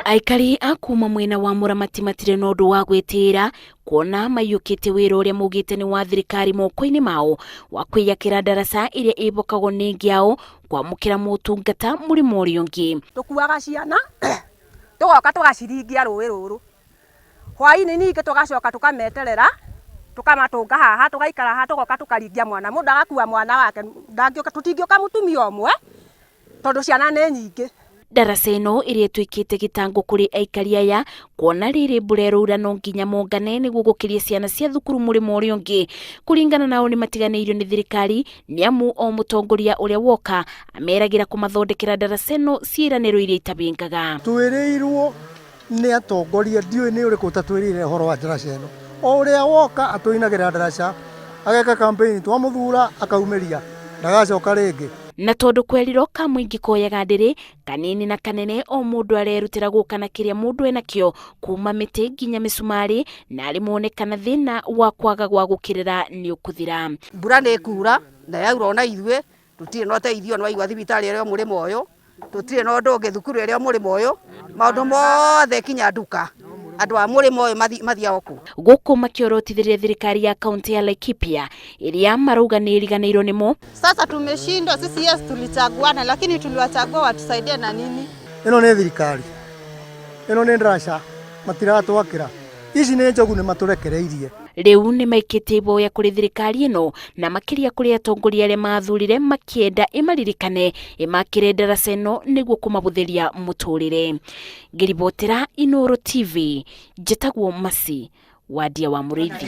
Aikari a kuuma mwena wa Muramati matire na undu wa gwitira kuona maugite wira uria maugite ni wa thirikari moko-ini mao wa kwiyakira ndaraca iria ibokagwo ni ngiao kwamukira mautungata murimo uria ungi. Tukuaga ciana tugoka tugaciringia rũĩ rũrũ hwaini ningi tugacoka tukameterera tukamatunga haha tugaikara haha tugoka tukaringia mwana mundu agakua mwana wake ndangioka tutingioka mutumia omwe tondu ciana ni nyingi. Ndaraca ino iria ituikite gitango kuri aikari aya kuona riri burerura no nginya mongane niguo gukiria ciana cia thukuru murimo uria ungi. Kuringana nao ni matiganeirio ni thirikari niamu o mutongoria uria woka ameragira kumathondekera ndaraca ino ciiraniro iria itabingaga. Twirirwo ni atongoria ndiu ni uriku tatwirire horo wa ndaraca ino o uria woka atuinagira ndaraca ageka campaign twamuthura akaumeria ndagacoka ringi. Na tondu kweriro Kamuingi koyaga ndiri kanini na kanene o mundu arerutira gukana kiria mundu enakio kuuma miti nginya misumari na ari monekana thina wa kwaga gwa gukirira ni ukuthira. Mbura ni kura na yaura ona ithwe tutire no teithio no igwa thibitari ero murimo uyu tutire no ndonge thukuru ero murimo uyu maundu mothe kinya nduka andu a murimo uyu mathia oku guku makiorotithirie thirikari ya kaunti ya Laikipia iria marauga ni iriganeiro nimo. Sasa tumeshindwa sisi, yes tulichaguana lakini tuliwachagua watusaidie na nini? Ino ni thirikari, ino ni ndaraca matiratwakira, ici ni njogu ni maturekereirie. Riu ni maikite iboya kuri thirikari ino na makiria kuri atongoria aria mathurire makienda imaririkane imakire ndaraca ino niguo kumabuthiria muturire. Ngiribotera Inooro TV, njitagwo Masi wadia wa Muriithi.